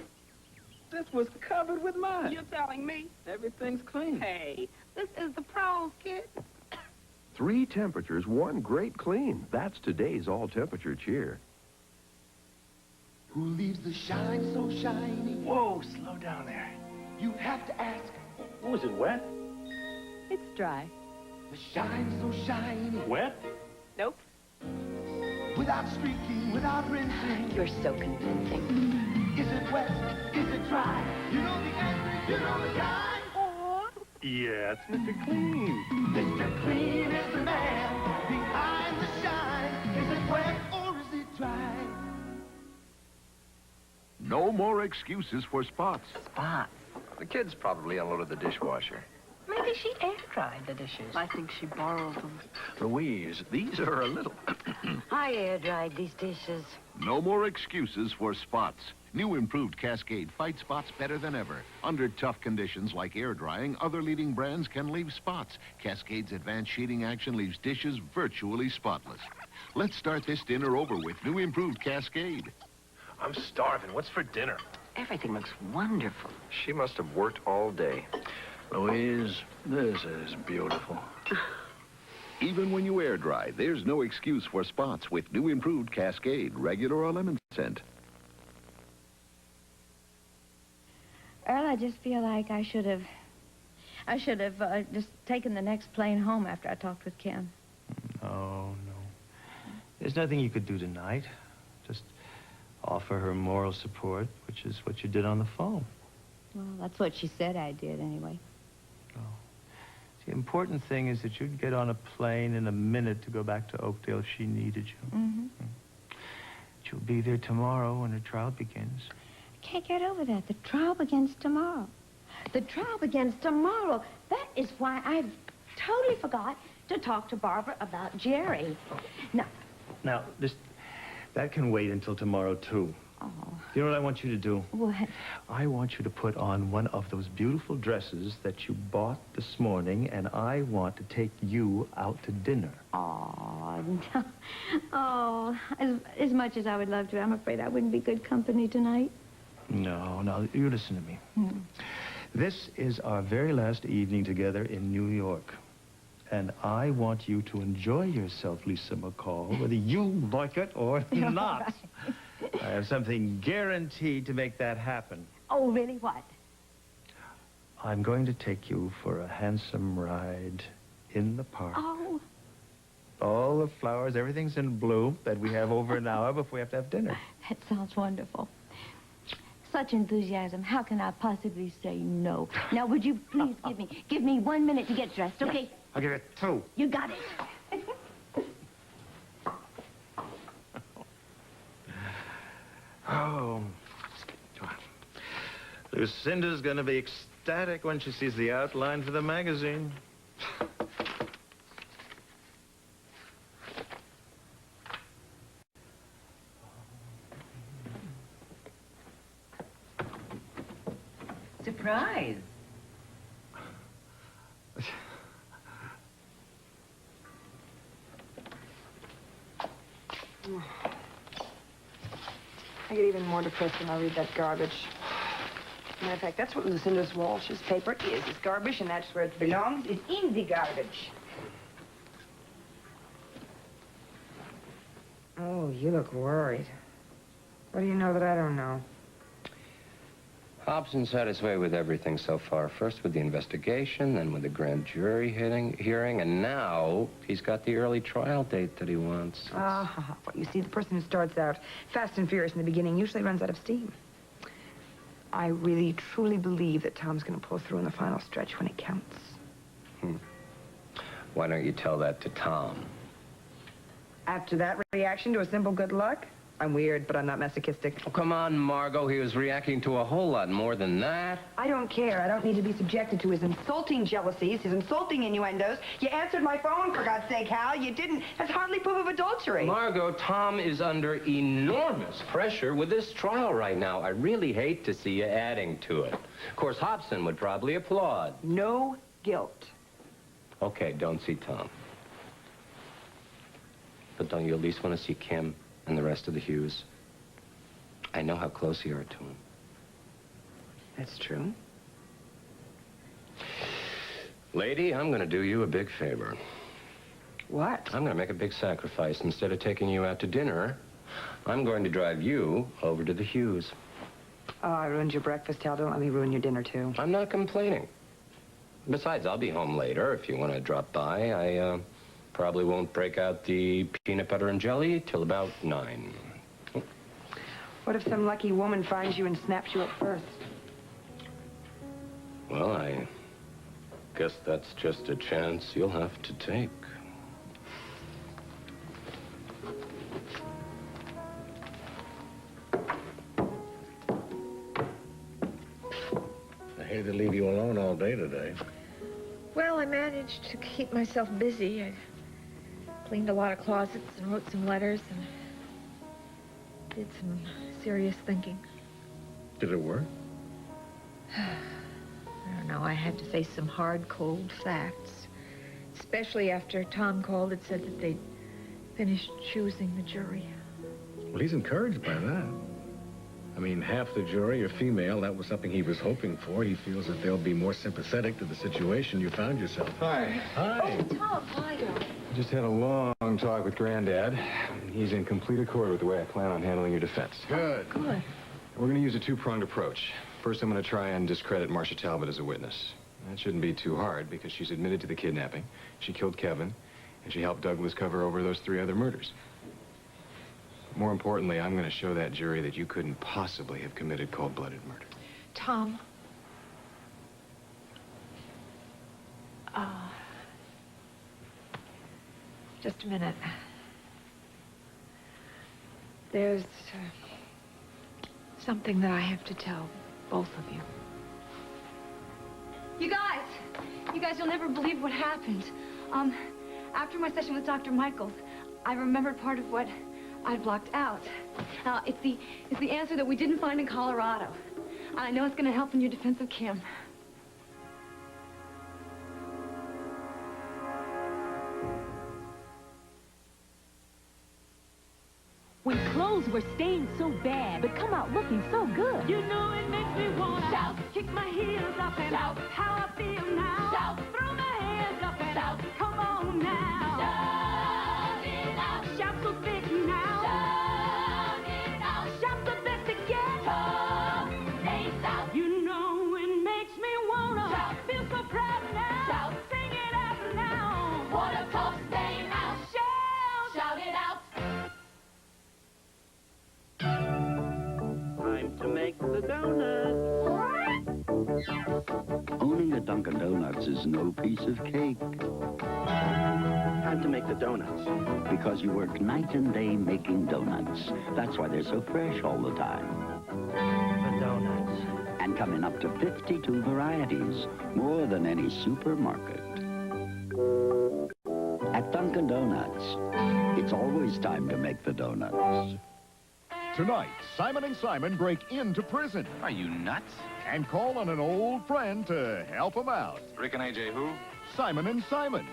This was covered with mud. You're telling me? Everything's clean. Hey, this is the pros, kid. 3 temperatures, 1 great clean. That's today's all-temperature cheer. Who leaves the shine so shiny? Whoa, slow down there. You have to ask. Oh, is it wet? It's dry. The shine so shiny. Wet? Nope. Without streaking, without rinsing. You're so convincing. Is it wet? Is it dry? You know the answer, you know the time. Yeah, it's Mr. Clean. Mr. Clean is the man behind the shine. Is it wet or is it dry? No more excuses for spots. Spots? The kids probably unloaded the dishwasher. Maybe she air-dried the dishes. I think she borrowed them. Louise, these are a little... I air-dried these dishes. No more excuses for spots. New improved Cascade fights spots better than ever. Under tough conditions like air drying, other leading brands can leave spots. Cascade's advanced sheeting action leaves dishes virtually spotless. Let's start this dinner over with new improved Cascade. I'm starving. What's for dinner? Everything looks wonderful. She must have worked all day. Louise, this is beautiful. Even when you air dry, there's no excuse for spots with new improved Cascade, regular or lemon scent. Earl, I just feel like I should have just taken the next plane home after I talked with Kim. Oh, no. There's nothing you could do tonight. Just offer her moral support, which is what you did on the phone. Well, that's what she said I did anyway. The important thing is that you'd get on a plane in a minute to go back to Oakdale if she needed you. Mm-hmm. She'll be there tomorrow when her trial begins. I can't get over that. The trial begins tomorrow. The trial begins tomorrow. That is why I totally forgot to talk to Barbara about Jerry. Now, that can wait until tomorrow, too. Oh. You know what I want you to do? What? I want you to put on one of those beautiful dresses that you bought this morning, and I want to take you out to dinner. Oh, no. Oh, as much as I would love to, I'm afraid I wouldn't be good company tonight. No, you listen to me. This is our very last evening together in New York. And I want you to enjoy yourself, Lisa McCall, whether you like it or not. Right. I have something guaranteed to make that happen. Oh, really? What? I'm going to take you for a handsome ride in the park. Oh. All the flowers, everything's in bloom that we have over an hour before we have to have dinner. That sounds wonderful. Such enthusiasm. How can I possibly say no? Now, would you please give me 1 minute to get dressed, okay? I'll give it 2. You got it. Oh. Lucinda's gonna be ecstatic when she sees the outline for the magazine. Surprise. I get even more depressed when I read that garbage. Matter of fact, that's what Lucinda's Walsh's paper is. It's garbage, and that's where it belongs. It's in the garbage. Oh, you look worried. What do you know that I don't know? Hobson's had his way with everything so far. First with the investigation, then with the grand jury hearing, and now he's got the early trial date that he wants. Well, you see, the person who starts out fast and furious in the beginning usually runs out of steam. I really, truly believe that Tom's going to pull through in the final stretch when it counts. Why don't you tell that to Tom? After that reaction to a simple good luck? I'm weird, but I'm not masochistic. Oh, come on, Margot. He was reacting to a whole lot more than that. I don't care. I don't need to be subjected to his insulting jealousies, his insulting innuendos. You answered my phone, for God's sake, Hal. You didn't. That's hardly proof of adultery. Margot, Tom is under enormous pressure with this trial right now. I really hate to see you adding to it. Of course, Hobson would probably applaud. No guilt. Okay, don't see Tom. But don't you at least want to see Kim and the rest of the Hughes? I know how close you are to him. That's true. Lady, I'm going to do you a big favor. What? I'm going to make a big sacrifice. Instead of taking you out to dinner, I'm going to drive you over to the Hughes. Oh, I ruined your breakfast, Hal. Don't let me ruin your dinner, too. I'm not complaining. Besides, I'll be home later if you want to drop by. I probably won't break out the peanut butter and jelly till about 9. What if some lucky woman finds you and snaps you up first? Well, I guess that's just a chance you'll have to take. I hate to leave you alone all day today. Well, I managed to keep myself busy. I cleaned a lot of closets and wrote some letters and did some serious thinking. Did it work? I don't know. I had to face some hard, cold facts. Especially after Tom called and said that they'd finished choosing the jury. Well, he's encouraged by that. I mean, half the jury are female. That was something he was hoping for. He feels that they'll be more sympathetic to the situation you found yourself in. Hi. Hi. Oh, Tom, hi. I just had a long talk with Granddad. He's in complete accord with the way I plan on handling your defense. Good. Good. We're going to use a two-pronged approach. First, I'm going to try and discredit Marcia Talbot as a witness. That shouldn't be too hard because she's admitted to the kidnapping. She killed Kevin, and she helped Douglas cover over those 3 other murders. More importantly, I'm going to show that jury that you couldn't possibly have committed cold-blooded murder. Tom. Just a minute. There's something that I have to tell both of you. You guys, you'll never believe what happened. After my session with Dr. Michaels, I remembered part of what I'd blocked out. It's the answer that we didn't find in Colorado. I know it's going to help in your defense of Kim. When clothes were stained so bad, but come out looking so good. You know it makes me wanna shout, kick my heels up and shout, how I feel now. Shout, throw my hands up and shout, come on now. Shout it out, shout so thick now. Shout it out, shout the best to get. Come, ace out. You know it makes me wanna shout, feel so proud now. Shout, sing it out now. Water coat stain out, shout it out. Time to make the donuts. Owning a Dunkin' Donuts is no piece of cake. Time to make the donuts. Because you work night and day making donuts. That's why they're so fresh all the time. The donuts. And come in up to 52 varieties, more than any supermarket. At Dunkin' Donuts, it's always time to make the donuts. Tonight, Simon and Simon break into prison. Are you nuts? And call on an old friend to help them out. Rick and AJ who? Simon and Simon.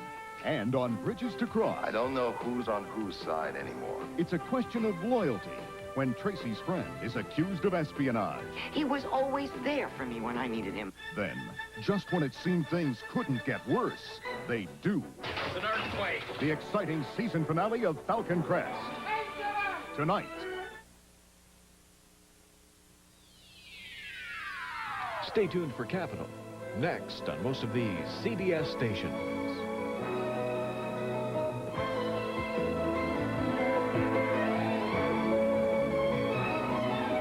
And on Bridges to Cross. I don't know who's on whose side anymore. It's a question of loyalty when Tracy's friend is accused of espionage. He was always there for me when I needed him. Then, just when it seemed things couldn't get worse, they do. It's an earthquake. The exciting season finale of Falcon Crest. Tonight. Stay tuned for Capital, next on most of these CBS stations.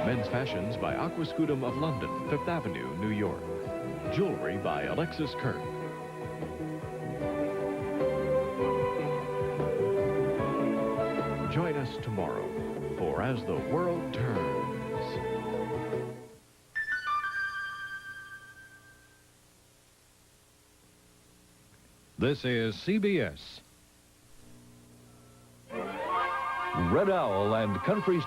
Men's Fashions by Aquascutum of London, 5th Avenue, New York. Jewelry by Alexis Kirk. Join us tomorrow for As the World Turns. This is CBS. Red Owl and Country